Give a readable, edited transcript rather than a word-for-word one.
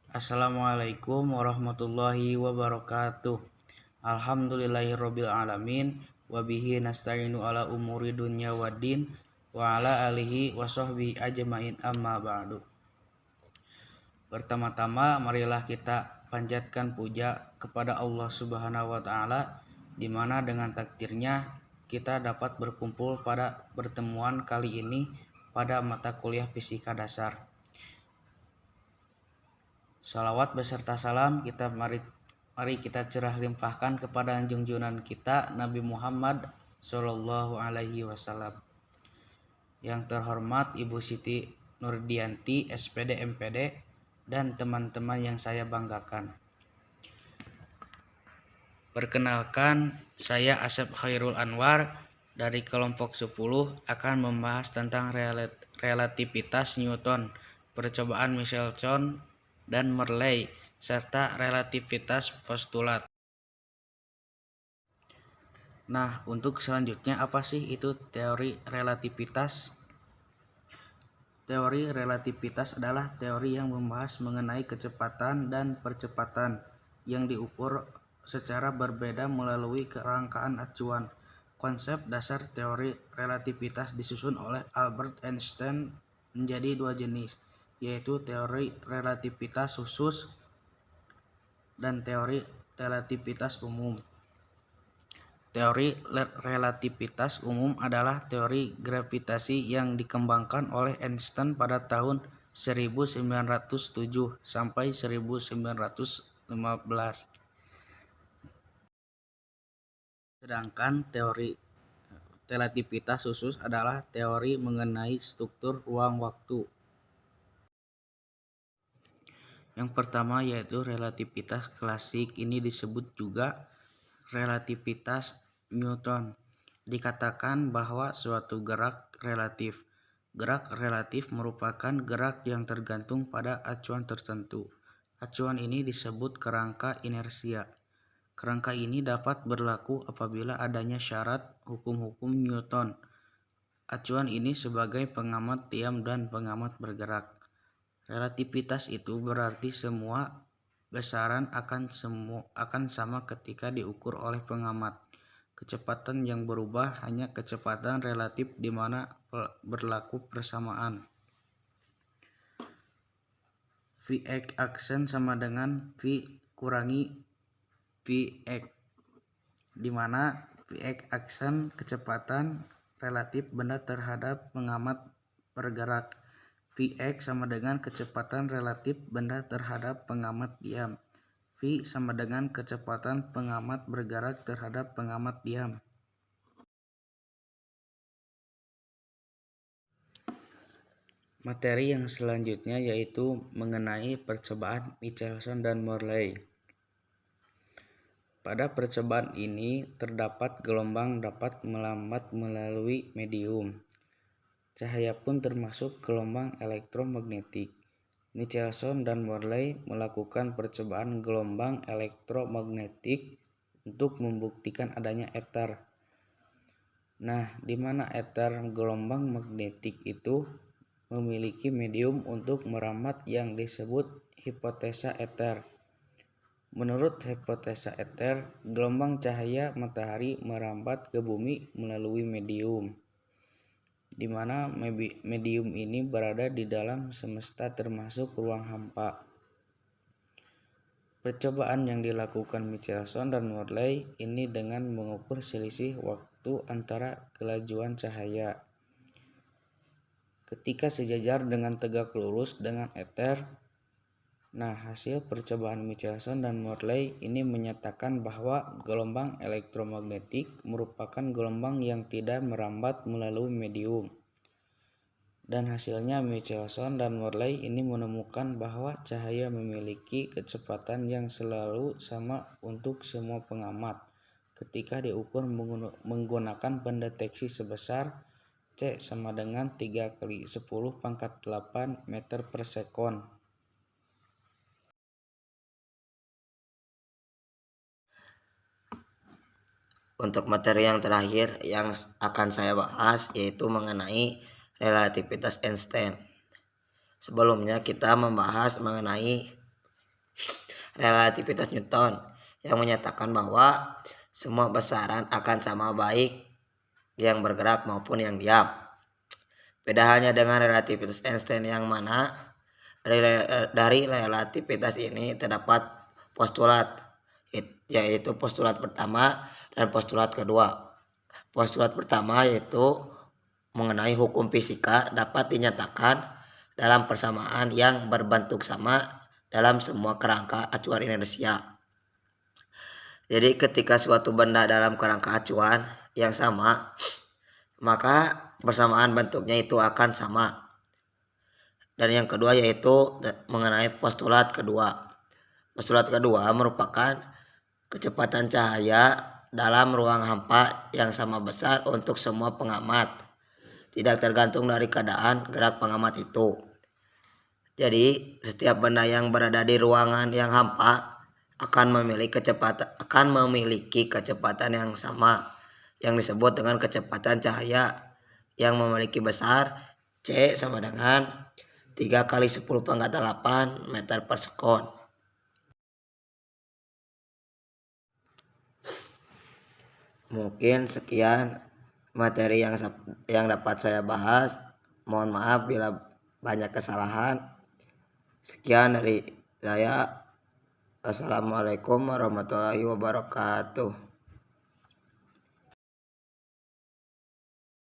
Assalamualaikum warahmatullahi wabarakatuh. Alhamdulillahirabbil alamin wa bihi nasta'inu ala umuri dunya waddin wa ala alihi wa sahbihi ajmain amma ba'du. Pertama-tama marilah kita panjatkan puja kepada Allah Subhanahu wa taala di mana dengan takdirnya kita dapat berkumpul pada pertemuan kali ini pada mata kuliah fisika dasar. Shalawat beserta salam mari kita curah limpahkan kepada junjungan kita Nabi Muhammad Shallallahu Alaihi Wasallam. Yang terhormat Ibu Siti Nurdianti SPD MPD dan teman-teman yang saya banggakan. Perkenalkan, saya Asep Khairul Anwar dari kelompok 10 akan membahas tentang relativitas Newton, percobaan Michelson dan Morley, serta relativitas postulat. Nah, untuk selanjutnya apa sih itu teori relativitas? Teori relativitas adalah teori yang membahas mengenai kecepatan dan percepatan yang diukur secara berbeda melalui kerangkaan acuan. Konsep dasar teori relativitas disusun oleh Albert Einstein menjadi dua jenis, yaitu teori relativitas khusus dan teori relativitas umum. Teori relativitas umum adalah teori gravitasi yang dikembangkan oleh Einstein pada tahun 1907 sampai 1915. Sedangkan teori relativitas khusus adalah teori mengenai struktur ruang waktu. Yang pertama yaitu relativitas klasik, ini disebut juga relativitas Newton. Dikatakan bahwa suatu gerak relatif. Gerak relatif merupakan gerak yang tergantung pada acuan tertentu. Acuan ini disebut kerangka inersia. Kerangka ini dapat berlaku apabila adanya syarat hukum-hukum Newton. Acuan ini sebagai pengamat diam dan pengamat bergerak. Relativitas itu berarti semua besaran akan sama ketika diukur oleh pengamat. Kecepatan yang berubah hanya kecepatan relatif di mana berlaku persamaan. Vx aksen sama dengan V kurangi Vx, di mana Vx aksen kecepatan relatif benda terhadap pengamat bergerak. Vx sama dengan kecepatan relatif benda terhadap pengamat diam. V sama dengan kecepatan pengamat bergerak terhadap pengamat diam. Materi yang selanjutnya yaitu mengenai percobaan Michelson dan Morley. Pada percobaan ini terdapat gelombang dapat melambat melalui medium. Cahaya pun termasuk gelombang elektromagnetik. Michelson dan Morley melakukan percobaan gelombang elektromagnetik untuk membuktikan adanya ether. Nah, di mana ether gelombang magnetik itu memiliki medium untuk merambat yang disebut hipotesa ether. Menurut hipotesa ether, gelombang cahaya matahari merambat ke bumi melalui medium, di mana medium ini berada di dalam semesta termasuk ruang hampa. Percobaan yang dilakukan Michelson dan Morley ini dengan mengukur selisih waktu antara kelajuan cahaya ketika sejajar dengan tegak lurus dengan ether. Nah, hasil percobaan Michelson dan Morley ini menyatakan bahwa gelombang elektromagnetik merupakan gelombang yang tidak merambat melalui medium. Dan hasilnya Michelson dan Morley ini menemukan bahwa cahaya memiliki kecepatan yang selalu sama untuk semua pengamat ketika diukur menggunakan pendeteksi sebesar C sama dengan 3 kali 10 pangkat 8 meter per sekon. Untuk materi yang terakhir yang akan saya bahas yaitu mengenai relativitas Einstein. Sebelumnya kita membahas mengenai relativitas Newton yang menyatakan bahwa semua besaran akan sama baik yang bergerak maupun yang diam. Beda halnya dengan relativitas Einstein yang mana dari relativitas ini terdapat postulat, yaitu postulat pertama dan postulat kedua. Postulat pertama yaitu mengenai hukum fisika dapat dinyatakan dalam persamaan yang berbentuk sama dalam semua kerangka acuan inersia. Jadi ketika suatu benda dalam kerangka acuan yang sama, maka persamaan bentuknya itu akan sama. Dan yang kedua yaitu mengenai postulat kedua. Postulat kedua merupakan kecepatan cahaya dalam ruang hampa yang sama besar untuk semua pengamat, tidak tergantung dari keadaan gerak pengamat itu. Jadi setiap benda yang berada di ruangan yang hampa akan memiliki kecepatan yang sama, yang disebut dengan kecepatan cahaya yang memiliki besar C sama dengan 3 kali 10 pangkat 8 meter per sekon. Mungkin sekian materi yang dapat saya bahas. Mohon maaf bila banyak kesalahan. Sekian dari saya. Assalamualaikum warahmatullahi wabarakatuh.